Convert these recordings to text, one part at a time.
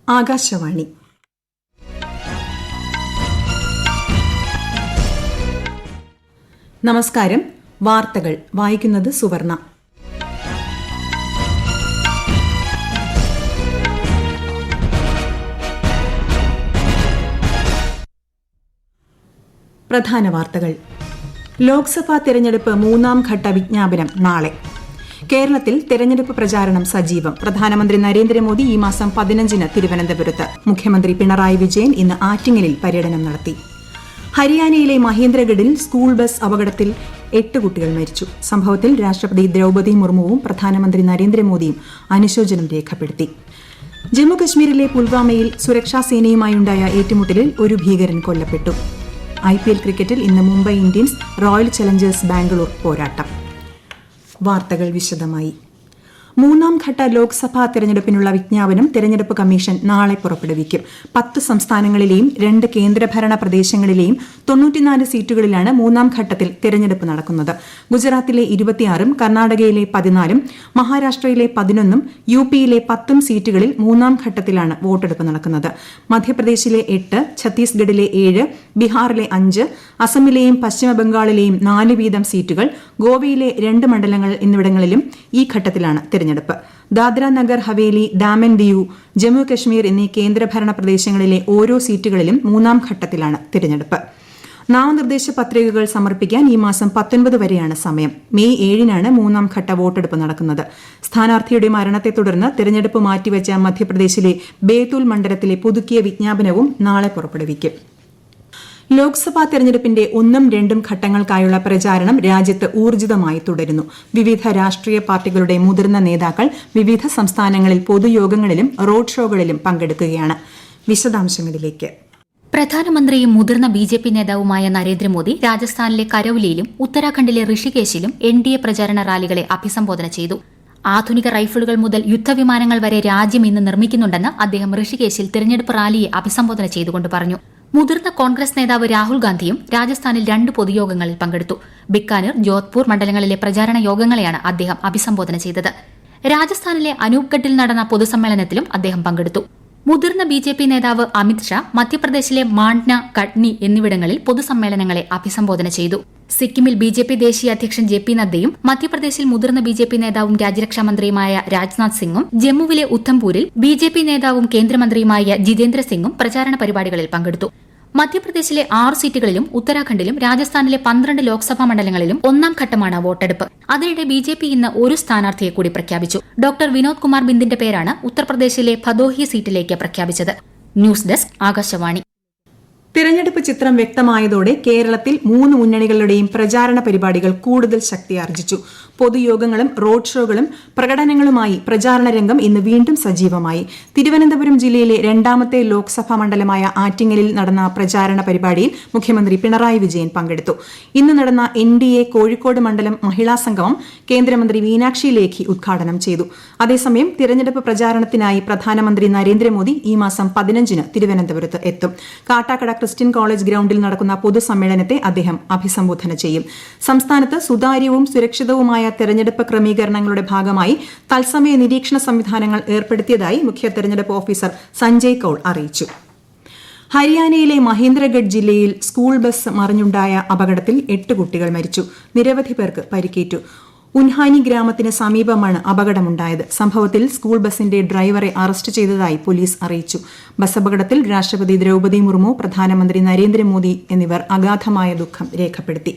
ആകാശവാണി. നമസ്കാരം. വാർത്തകൾ വായിക്കുന്നത് സുവർണ. പ്രധാന വാർത്തകൾ. ലോക്സഭാ തെരഞ്ഞെടുപ്പ് മൂന്നാം ഘട്ട വിജ്ഞാപനം നാളെ. കേരളത്തിൽ തെരഞ്ഞെടുപ്പ് പ്രചാരണം സജീവം. പ്രധാനമന്ത്രി നരേന്ദ്രമോദി ഈ മാസം 15-ന് തിരുവനന്തപുരത്ത്. മുഖ്യമന്ത്രി പിണറായി വിജയൻ ഇന്ന് ആറ്റിങ്ങലിൽ പര്യടനം നടത്തി. ഹരിയാനയിലെ മഹേന്ദ്രഗഡിൽ സ്കൂൾ ബസ് അപകടത്തിൽ 8 കുട്ടികൾ മരിച്ചു. സംഭവത്തിൽ രാഷ്ട്രപതി ദ്രൌപദി മുർമുവും പ്രധാനമന്ത്രി നരേന്ദ്രമോദിയും അനുശോചനം രേഖപ്പെടുത്തി. ജമ്മുകശ്മീരിലെ പുൽവാമയിൽ സുരക്ഷാ സേനയുമായുണ്ടായ ഏറ്റുമുട്ടലിൽ ഒരു ഭീകരൻ കൊല്ലപ്പെട്ടു. IPL ക്രിക്കറ്റിൽ ഇന്ന് Mumbai Indians royal Challengers Bangalore പോരാട്ടം. വാർത്തകൾ വിശദമായി. മൂന്നാം ഘട്ട ലോക്സഭാ തെരഞ്ഞെടുപ്പിനുള്ള വിജ്ഞാപനം തെരഞ്ഞെടുപ്പ് കമ്മീഷൻ നാളെ പുറപ്പെടുവിക്കും. 10 സംസ്ഥാനങ്ങളിലെയും 2 കേന്ദ്രഭരണ പ്രദേശങ്ങളിലെയും 94 സീറ്റുകളിലാണ് മൂന്നാം ഘട്ടത്തിൽ തെരഞ്ഞെടുപ്പ് നടക്കുന്നത്. ഗുജറാത്തിലെ 26-ഉം കർണാടകയിലെ 14-ഉം മഹാരാഷ്ട്രയിലെ 11-ഉം UPയിലെ 10-ഉം സീറ്റുകളിൽ മൂന്നാം ഘട്ടത്തിലാണ് വോട്ടെടുപ്പ് നടക്കുന്നത്. മധ്യപ്രദേശിലെ 8, ഛത്തീസ്ഗഡിലെ 7, ബീഹാറിലെ 5, അസമിലെയും പശ്ചിമബംഗാളിലെയും 4 വീതം സീറ്റുകൾ, ഗോവയിലെ 2 മണ്ഡലങ്ങൾ എന്നിവിടങ്ങളിലും ഈ ഘട്ടത്തിലാണ് തെരഞ്ഞെടുപ്പ്. ദാദ്ര നഗർ ഹവേലി, ദാമൻ ദിയു, ജമ്മു കശ്മീർ എന്നീ കേന്ദ്രഭരണ പ്രദേശങ്ങളിലെ ഓരോ സീറ്റുകളിലും മൂന്നാം ഘട്ടത്തിലാണ് തെരഞ്ഞെടുപ്പ്. നാമനിർദ്ദേശ പത്രികകൾ സമർപ്പിക്കാൻ ഈ മാസം 19 വരെയാണ് സമയം. മെയ് 7-നാണ് മൂന്നാം ഘട്ട വോട്ടെടുപ്പ് നടക്കുന്നത്. സ്ഥാനാർത്ഥിയുടെ മരണത്തെ തുടർന്ന് തെരഞ്ഞെടുപ്പ് മാറ്റിവെച്ച മധ്യപ്രദേശിലെ ബേതുൽ മണ്ഡലത്തിലെ പുതുക്കിയ വിജ്ഞാപനവും നാളെ പുറപ്പെടുവിക്കും. ലോക്സഭാ തെരഞ്ഞെടുപ്പിന്റെ 1ഉം 2ഉം ഘട്ടങ്ങൾക്കായുള്ള പ്രചാരണം രാജ്യത്ത് ഊർജിതമായി തുടരുന്നു. വിവിധ രാഷ്ട്രീയ പാർട്ടികളുടെ മുതിർന്ന നേതാക്കൾ വിവിധ സംസ്ഥാനങ്ങളിൽ പൊതുയോഗങ്ങളിലും റോഡ് ഷോകളിലും പങ്കെടുക്കുകയാണ്. വിശദാംശങ്ങളിലേക്ക്. പ്രധാനമന്ത്രിയും മുതിർന്ന BJP നേതാവുമായ നരേന്ദ്രമോദി രാജസ്ഥാനിലെ കരൌലിയിലും ഉത്തരാഖണ്ഡിലെ ഋഷികേശിലും NDA പ്രചാരണ റാലികളെ അഭിസംബോധന ചെയ്തു. ആധുനിക റൈഫിളുകൾ മുതൽ യുദ്ധവിമാനങ്ങൾ വരെ രാജ്യം ഇന്ന് നിർമ്മിക്കുന്നുണ്ടെന്ന് അദ്ദേഹം ഋഷികേശിൽ തെരഞ്ഞെടുപ്പ് റാലിയെ അഭിസംബോധന ചെയ്തുകൊണ്ട് പറഞ്ഞു. മുതിർന്ന കോൺഗ്രസ് നേതാവ് രാഹുൽ ഗാന്ധിയും രാജസ്ഥാനിൽ 2 പൊതുയോഗങ്ങളിൽ പങ്കെടുത്തു. ബിക്കാനീർ, ജോധ്പൂർ മണ്ഡലങ്ങളിലെ പ്രചാരണ യോഗങ്ങളെയാണ് അദ്ദേഹം അഭിസംബോധന ചെയ്തത്. രാജസ്ഥാനിലെ അനൂപ്ഗഡിൽ നടന്ന പൊതുസമ്മേളനത്തിലും അദ്ദേഹം പങ്കെടുത്തു. മുതിർന്ന BJP നേതാവ് അമിത് ഷാ മധ്യപ്രദേശിലെ മാണ്ഡ്ന, കട്നി എന്നിവിടങ്ങളിൽ പൊതുസമ്മേളനങ്ങളെ അഭിസംബോധന ചെയ്തു. സിക്കിമിൽ BJP ദേശീയ അധ്യക്ഷൻ JP നദ്ദയും മധ്യപ്രദേശിൽ മുതിർന്ന BJP നേതാവും രാജ്യരക്ഷാമന്ത്രിയുമായ രാജ്നാഥ് സിംഗും ജമ്മുവിലെ ഉദ്ധംപൂരിൽ BJP നേതാവും കേന്ദ്രമന്ത്രിയുമായ ജിതേന്ദ്ര സിംഗും പ്രചാരണ പരിപാടികളിൽ പങ്കെടുത്തു. മധ്യപ്രദേശിലെ 6 സീറ്റുകളിലും ഉത്തരാഖണ്ഡിലും രാജസ്ഥാനിലെ 12 ലോക്സഭാ മണ്ഡലങ്ങളിലും 1ാം ഘട്ടമാണ് വോട്ടെടുപ്പ്. അതിനിടെ BJP ഇന്ന് ഒരു സ്ഥാനാർത്ഥിയെ കൂടി പ്രഖ്യാപിച്ചു. ഡോക്ടർ വിനോദ് കുമാർ ബിന്ദിന്റെ പേരാണ് ഉത്തർപ്രദേശിലെ ഭദോഹി സീറ്റിലേക്ക് പ്രഖ്യാപിച്ചത്. News desk Akashvani. തിരഞ്ഞെടുപ്പ് ചിത്രം വ്യക്തമായതോടെ കേരളത്തിൽ 3 മുന്നണികളുടെയും പ്രചാരണ പരിപാടികൾ കൂടുതൽ ശക്തിയാർജിച്ചു. പൊതുയോഗങ്ങളും റോഡ് ഷോകളും പ്രകടനങ്ങളുമായി പ്രചാരണ രംഗം ഇന്ന് വീണ്ടും സജീവമായി. തിരുവനന്തപുരം ജില്ലയിലെ 2ാമത്തെ ലോക്സഭാ മണ്ഡലമായ ആറ്റിങ്ങലിൽ നടന്ന പ്രചാരണ പരിപാടിയിൽ മുഖ്യമന്ത്രി പിണറായി വിജയൻ പങ്കെടുത്തു. ഇന്ന് നടന്ന NDA കോഴിക്കോട് മണ്ഡലം മഹിളാ സംഗമം കേന്ദ്രമന്ത്രി മീനാക്ഷി ലേഖി ഉദ്ഘാടനം ചെയ്തു. അതേസമയം തിരഞ്ഞെടുപ്പ് പ്രചാരണത്തിനായി പ്രധാനമന്ത്രി നരേന്ദ്രമോദി ഈ മാസം 15-ന് തിരുവനന്തപുരത്ത് എത്തും. കാട്ടാക്കട ക്രിസ്ത്യൻ കോളേജ് ഗ്രൌണ്ടിൽ നടക്കുന്ന പൊതുസമ്മേളനത്തെ അദ്ദേഹം അഭിസംബോധന ചെയ്യും. സംസ്ഥാനത്ത് സുതാര്യവും സുരക്ഷിതവുമായ തെരഞ്ഞെടുപ്പ് ക്രമീകരണങ്ങളുടെ ഭാഗമായി തത്സമയ നിരീക്ഷണ സംവിധാനങ്ങൾ ഏർപ്പെടുത്തിയതായി മുഖ്യ തെരഞ്ഞെടുപ്പ് ഓഫീസർ സഞ്ജയ് കൌൾ അറിയിച്ചു. ഹരിയാനയിലെ മഹേന്ദ്രഗഡ് ജില്ലയിൽ സ്കൂൾ ബസ് മറിഞ്ഞുണ്ടായ അപകടത്തിൽ 8 കുട്ടികൾ മരിച്ചു. നിരവധി പേർക്ക് പരിക്കേറ്റു. ഉൻഹാനി ഗ്രാമത്തിന് സമീപമാണ് അപകടമുണ്ടായത്. സംഭവത്തിൽ സ്കൂൾ ബസിന്റെ ഡ്രൈവറെ അറസ്റ്റ് ചെയ്തതായി പോലീസ് അറിയിച്ചു. ബസ് അപകടത്തിൽ രാഷ്ട്രപതി ദ്രൌപദി മുർമു, പ്രധാനമന്ത്രി നരേന്ദ്രമോദി എന്നിവർ അഗാധമായ ദുഃഖം രേഖപ്പെടുത്തി.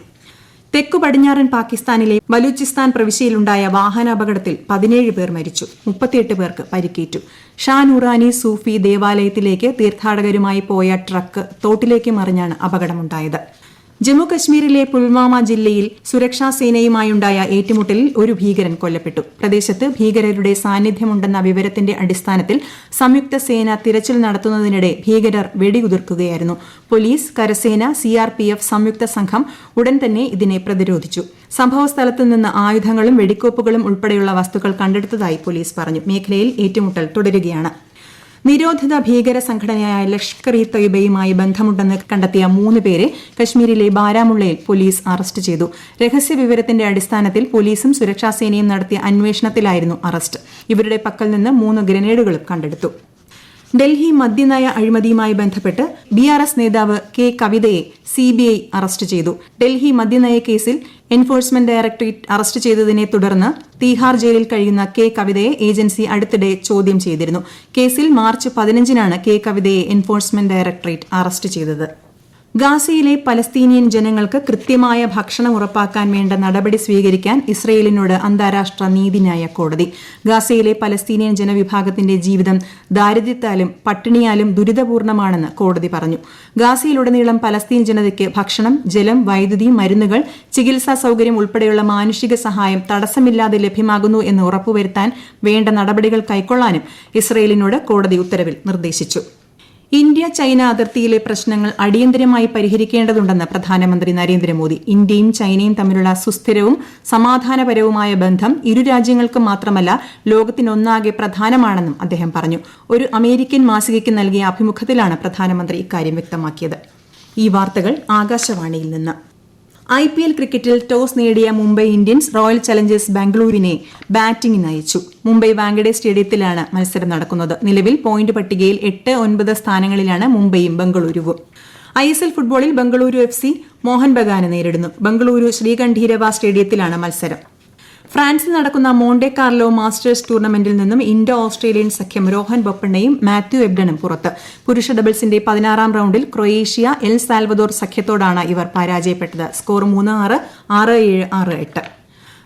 തെക്കു പടിഞ്ഞാറൻ പാകിസ്ഥാനിലെ ബലൂചിസ്ഥാൻ പ്രവിശ്യയിലുണ്ടായ വാഹനാപകടത്തിൽ 17 പേർ മരിച്ചു. 38 പേർക്ക് പരിക്കേറ്റു. ഷാ നൂറാനി സൂഫി ദേവാലയത്തിലേക്ക് തീർത്ഥാടകരുമായി പോയ ട്രക്ക് തോട്ടിലേക്ക് മറിഞ്ഞാണ് അപകടമുണ്ടായത്. ജമ്മു കശ്മീരിലെ പുൽവാമ ജില്ലയിൽ സുരക്ഷാ സേനയുമായുണ്ടായ ഏറ്റുമുട്ടലിൽ ഒരു ഭീകരൻ കൊല്ലപ്പെട്ടു. പ്രദേശത്ത് ഭീകരരുടെ സാന്നിധ്യമുണ്ടെന്ന വിവരത്തിന്റെ അടിസ്ഥാനത്തിൽ സംയുക്ത സേന തിരച്ചിൽ നടത്തുന്നതിനിടെ ഭീകരർ വെടിയുതിർക്കുകയായിരുന്നു. പോലീസ്, കരസേന, CRPF സംയുക്ത സംഘം ഉടൻ തന്നെ ഇതിനെ പ്രതിരോധിച്ചു. സംഭവസ്ഥലത്ത് നിന്ന് ആയുധങ്ങളും വെടിക്കോപ്പുകളും ഉൾപ്പെടെയുള്ള വസ്തുക്കൾ കണ്ടെടുത്തതായി പോലീസ് പറഞ്ഞു. മേഖലയിൽ ഏറ്റുമുട്ടൽ തുടരുകയാണ്. നിരോധിത ഭീകര സംഘടനയായ ലഷ്കർ-ഇ-തൊയ്ബയുമായി ബന്ധമുണ്ടെന്ന് കണ്ടെത്തിയ 3 പേരെ കശ്മീരിലെ ബാരാമുള്ളയിൽ പോലീസ് അറസ്റ്റ് ചെയ്തു. രഹസ്യ വിവരത്തിന്റെ അടിസ്ഥാനത്തിൽ പോലീസും സുരക്ഷാസേനയും നടത്തിയ അന്വേഷണത്തിലായിരുന്നു അറസ്റ്റ്. ഇവരുടെ പക്കൽ നിന്ന് 3 ഗ്രനേഡുകളും കണ്ടെടുത്തു. ഡൽഹി മദ്യനയ അഴിമതിയുമായി ബന്ധപ്പെട്ട് BRS നേതാവ് കെ കവിതയെ CBI അറസ്റ്റ് ചെയ്തു. ഡൽഹി മദ്യനയ കേസിൽ എൻഫോഴ്സ്മെന്റ് ഡയറക്ടറേറ്റ് അറസ്റ്റ് ചെയ്തതിനെ തുടർന്ന് തീഹാർ ജയിലിൽ കഴിയുന്ന കെ കവിതയെ ഏജൻസി അടുത്തിടെ ചോദ്യം ചെയ്തിരുന്നു. കേസിൽ മാർച്ച് 15-നാണ് കെ കവിതയെ എൻഫോഴ്സ്മെന്റ് ഡയറക്ടറേറ്റ് അറസ്റ്റ് ചെയ്തത്. ഗാസയിലെ പലസ്തീനിയൻ ജനങ്ങൾക്ക് കൃത്യമായ ഭക്ഷണം ഉറപ്പാക്കാൻ വേണ്ട നടപടി സ്വീകരിക്കാൻ ഇസ്രയേലിനോട് അന്താരാഷ്ട്ര നീതിന്യായ കോടതി. ഗാസയിലെ പലസ്തീനിയൻ ജനവിഭാഗത്തിന്റെ ജീവിതം ദാരിദ്ര്യത്താലും പട്ടിണിയാലും ദുരിതപൂർണമാണെന്ന് കോടതി പറഞ്ഞു. ഗാസയിലുടനീളം പലസ്തീൻ ജനതയ്ക്ക് ഭക്ഷണം, ജലം, വൈദ്യുതി, മരുന്നുകൾ, ചികിത്സാ സൌകര്യം ഉൾപ്പെടെയുള്ള മാനുഷിക സഹായം തടസ്സമില്ലാതെ ലഭ്യമാകുന്നു എന്ന് ഉറപ്പുവരുത്താൻ വേണ്ട നടപടികൾ കൈക്കൊള്ളാനും ഇസ്രയേലിനോട് കോടതി ഉത്തരവിൽ നിർദ്ദേശിച്ചു. ഇന്ത്യ ചൈന അതിർത്തിയിലെ പ്രശ്നങ്ങൾ അടിയന്തരമായി പരിഹരിക്കേണ്ടതുണ്ടെന്ന് പ്രധാനമന്ത്രി നരേന്ദ്രമോദി. ഇന്ത്യയും ചൈനയും തമ്മിലുള്ള സുസ്ഥിരവും സമാധാനപരവുമായ ബന്ധം ഇരു രാജ്യങ്ങൾക്കും മാത്രമല്ല ലോകത്തിനൊന്നാകെ പ്രധാനമാണെന്നും അദ്ദേഹം പറഞ്ഞു. ഒരു അമേരിക്കൻ മാസികയ്ക്ക് നൽകിയ അഭിമുഖത്തിലാണ് പ്രധാനമന്ത്രി ഇക്കാര്യം വ്യക്തമാക്കിയത്. ഈ വാർത്തകൾ ആകാശവാണിയിൽ നിന്ന്. IPL ക്രിക്കറ്റിൽ ടോസ് നേടിയ മുംബൈ ഇന്ത്യൻസ് റോയൽ ചലഞ്ചേഴ്സ് ബാംഗ്ലൂരിനെ ബാറ്റിംഗിന് അയച്ചു. മുംബൈ വാങ്കഡെ സ്റ്റേഡിയത്തിലാണ് മത്സരം നടക്കുന്നത്. നിലവിൽ പോയിന്റ് പട്ടികയിൽ 8-9 സ്ഥാനങ്ങളിലാണ് മുംബൈയും ബംഗളൂരുവും. ISL ഫുട്ബോളിൽ ബംഗളൂരു FC മോഹൻ ബഗാനെ നേരിടുന്നു. ബംഗളൂരു ശ്രീകണ്ഠീരവ സ്റ്റേഡിയത്തിലാണ് മത്സരം. ഫ്രാൻസിൽ നടക്കുന്ന മോണ്ടെ കാർലോ മാസ്റ്റേഴ്സ് ടൂർണമെന്റിൽ നിന്നും ഇൻഡോ ഓസ്ട്രേലിയൻ സഖ്യം രോഹൻ ബൊപ്പണ്ണയും മാത്യു എബ്ഡനും പുറത്ത്. പുരുഷ ഡബിൾസിന്റെ 16-ാം റൌണ്ടിൽ ക്രൊയേഷ്യ എൽ സാൽവദോർ സഖ്യത്തോടാണ് ഇവർ പരാജയപ്പെട്ടത്. സ്കോർ 3-6, 6-7, 6-8.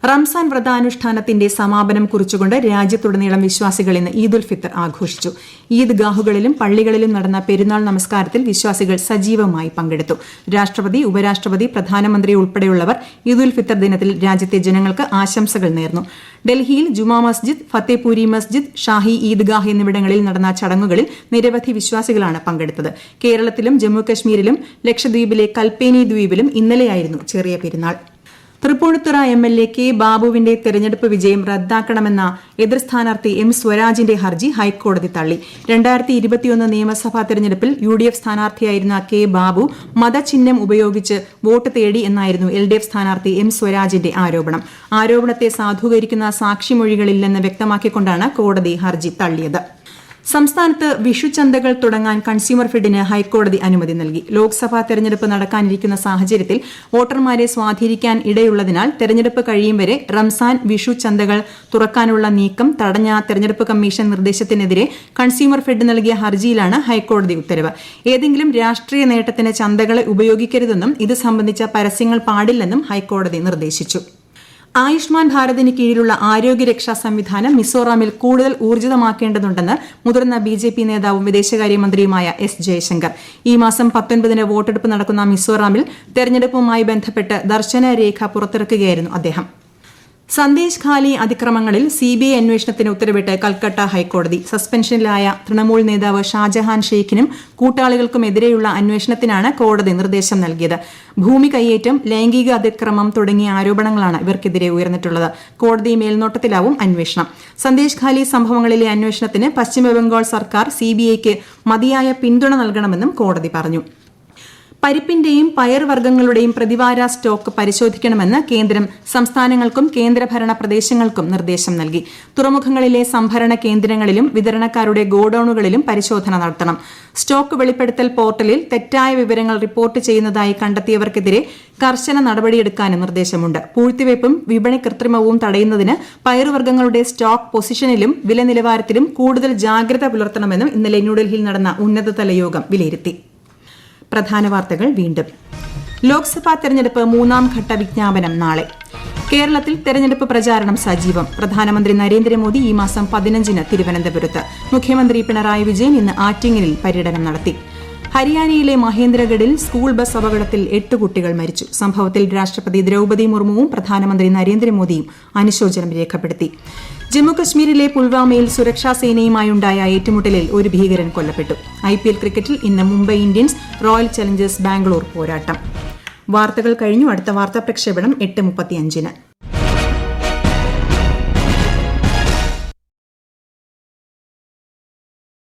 റംസാൻ വ്രതാനുഷ്ഠാനത്തിന്റെ സമാപനം കുറിച്ചുകൊണ്ട് രാജ്യത്തുടനീളം വിശ്വാസികൾ ഇന്ന് ഈദുൽ ഫിത്തർ ആഘോഷിച്ചു. ഈദ്ഗാഹുകളിലും പള്ളികളിലും നടന്ന പെരുന്നാൾ നമസ്കാരത്തിൽ വിശ്വാസികൾ സജീവമായി പങ്കെടുത്തു. രാഷ്ട്രപതി, ഉപരാഷ്ട്രപതി, പ്രധാനമന്ത്രി ഉൾപ്പെടെയുള്ളവർ ഈദുൽ ഫിത്തർ ദിനത്തിൽ രാജ്യത്തെ ജനങ്ങൾക്ക് ആശംസകൾ നേർന്നു. ഡൽഹിയിൽ ജുമാ മസ്ജിദ്, ഫത്തേപൂരി മസ്ജിദ്, ഷാഹി ഈദ്ഗാഹ് എന്നിവിടങ്ങളിൽ നടന്ന ചടങ്ങുകളിൽ നിരവധി വിശ്വാസികളാണ് പങ്കെടുത്തത്. കേരളത്തിലും ജമ്മുകശ്മീരിലും ലക്ഷദ്വീപിലെ കൽപ്പേനി ദ്വീപിലും ഇന്നലെയായിരുന്നു ചെറിയ പെരുന്നാൾ. തൃപ്പൂണിത്തുറ MLA കെ ബാബുവിന്റെ തെരഞ്ഞെടുപ്പ് വിജയം റദ്ദാക്കണമെന്ന എതിർ സ്ഥാനാർത്ഥി M സ്വരാജിന്റെ ഹർജി ഹൈക്കോടതി തള്ളി. 2021 നിയമസഭാ തെരഞ്ഞെടുപ്പിൽ UDF സ്ഥാനാർത്ഥിയായിരുന്ന കെ ബാബു മതചിഹ്നം ഉപയോഗിച്ച് വോട്ട് തേടി എന്നായിരുന്നു LDF സ്ഥാനാർത്ഥി M സ്വരാജിന്റെ ആരോപണം. ആരോപണത്തെ സാധൂകരിക്കുന്ന സാക്ഷിമൊഴികളില്ലെന്ന് വ്യക്തമാക്കിക്കൊണ്ടാണ് കോടതി ഹർജി തള്ളിയത്. സംസ്ഥാനത്ത് വിഷുചന്തകൾ തുടങ്ങാൻ കൺസ്യൂമർ ഫെഡിന് ഹൈക്കോടതി അനുമതി നൽകി. ലോക്സഭാ തെരഞ്ഞെടുപ്പ് നടക്കാനിരിക്കുന്ന സാഹചര്യത്തിൽ വോട്ടർമാരെ സ്വാധീനിക്കാൻ ഇടയുള്ളതിനാൽ തെരഞ്ഞെടുപ്പ് കഴിയും വരെ റംസാൻ, വിഷു ചന്തകൾ തുറക്കാനുള്ള നീക്കം തടഞ്ഞ തെരഞ്ഞെടുപ്പ് കമ്മീഷൻ നിർദ്ദേശത്തിനെതിരെ കൺസ്യൂമർ ഫെഡ് നൽകിയ ഹർജിയിലാണ് ഹൈക്കോടതി ഉത്തരവ്. ഏതെങ്കിലും രാഷ്ട്രീയ നേട്ടത്തിന് ചന്തകളെ ഉപയോഗിക്കരുതെന്നും ഇത് സംബന്ധിച്ച പരസ്യങ്ങൾ പാടില്ലെന്നും ഹൈക്കോടതി നിർദ്ദേശിച്ചു. ആയുഷ്മാൻ ഭാരതിന് കീഴിലുള്ള ആരോഗ്യരക്ഷാ സംവിധാനം മിസോറാമിൽ കൂടുതൽ ഊർജിതമാക്കേണ്ടതുണ്ടെന്ന് മുതിർന്ന BJP നേതാവും വിദേശകാര്യമന്ത്രിയുമായ S ജയശങ്കർ. ഈ മാസം 19-ന് വോട്ടെടുപ്പ് നടക്കുന്ന മിസോറാമിൽ തെരഞ്ഞെടുപ്പുമായി ബന്ധപ്പെട്ട് ദർശന രേഖ പുറത്തിറക്കുകയായിരുന്നു അദ്ദേഹം. സന്ദേശ് ഖാലി അതിക്രമങ്ങളിൽ CBI അന്വേഷണത്തിന് ഉത്തരവിട്ട് കൽക്കട്ട ഹൈക്കോടതി. സസ്പെൻഷനിലായ തൃണമൂൽ നേതാവ് ഷാജഹാൻ ഷെയ്ഖിനും കൂട്ടാളികൾക്കുമെതിരെയുള്ള അന്വേഷണത്തിനാണ് കോടതി നിർദ്ദേശം നൽകിയത്. ഭൂമി കയ്യേറ്റം, ലൈംഗിക അതിക്രമം തുടങ്ങിയ ആരോപണങ്ങളാണ് ഇവർക്കെതിരെ ഉയർന്നിട്ടുള്ളത്. കോടതി മേൽനോട്ടത്തിലാവും അന്വേഷണം. സന്ദേശ് ഖാലി സംഭവങ്ങളിലെ അന്വേഷണത്തിന് പശ്ചിമബംഗാൾ സർക്കാർ CBIക്ക് മതിയായ പിന്തുണ നൽകണമെന്നും കോടതി പറഞ്ഞു. പരിപ്പിന്റെയും പയർവർഗ്ഗങ്ങളുടെയും പ്രതിവാര സ്റ്റോക്ക് പരിശോധിക്കണമെന്ന് കേന്ദ്രം സംസ്ഥാനങ്ങൾക്കും കേന്ദ്രഭരണ പ്രദേശങ്ങൾക്കും നിർദ്ദേശം നൽകി. തുറമുഖങ്ങളിലെ സംഭരണ കേന്ദ്രങ്ങളിലും വിതരണക്കാരുടെ ഗോഡൌണുകളിലും പരിശോധന നടത്തണം. സ്റ്റോക്ക് വെളിപ്പെടുത്തൽ പോർട്ടലിൽ തെറ്റായ വിവരങ്ങൾ റിപ്പോർട്ട് ചെയ്യുന്നതായി കണ്ടെത്തിയവർക്കെതിരെ കർശന നടപടിയെടുക്കാനും നിർദ്ദേശമുണ്ട്. പൂഴ്ത്തിവയ്പും വിപണി കൃത്രിമവും തടയുന്നതിന് പയറുവർഗ്ഗങ്ങളുടെ സ്റ്റോക്ക് പൊസിഷനിലും വില നിലവാരത്തിലും കൂടുതൽ ജാഗ്രത പുലർത്തണമെന്നും ഇന്നലെ ന്യൂഡൽഹിയിൽ നടന്ന ഉന്നതതല യോഗം വിലയിരുത്തി. പ്രധാന വാർത്തകൾ വീണ്ടും. ലോക്സഭാ തെരഞ്ഞെടുപ്പ് 3ാം ഘട്ട വിജ്ഞാപനം നാളെ. കേരളത്തിൽ തെരഞ്ഞെടുപ്പ് പ്രചാരണം സജീവം. പ്രധാനമന്ത്രി നരേന്ദ്രമോദി ഈ മാസം 15-ന് തിരുവനന്തപുരത്ത്. മുഖ്യമന്ത്രി പിണറായി വിജയൻ ഇന്ന് ആറ്റിങ്ങലിൽ പര്യടനം നടത്തി. ഹരിയാനയിലെ മഹേന്ദ്രഗഡിൽ സ്കൂൾ ബസ് അപകടത്തിൽ 8 കുട്ടികൾ മരിച്ചു. സംഭവത്തിൽ രാഷ്ട്രപതി ദ്രൌപദി മുർമുവും പ്രധാനമന്ത്രി നരേന്ദ്രമോദിയും അനുശോചനം രേഖപ്പെടുത്തി. ജമ്മുകശ്മീരിലെ പുൽവാമയിൽ സുരക്ഷാ സേനയുമായുണ്ടായ ഏറ്റുമുട്ടലിൽ ഒരു ഭീകരൻ കൊല്ലപ്പെട്ടു. IPL ക്രിക്കറ്റിൽ ഇന്ന് Mumbai Indians royal Challengers Bangalore പോരാട്ടം. വാർത്തകൾ കഴിഞ്ഞു. അടുത്ത വാർത്താ പ്രക്ഷേപണം 8:35-ന്.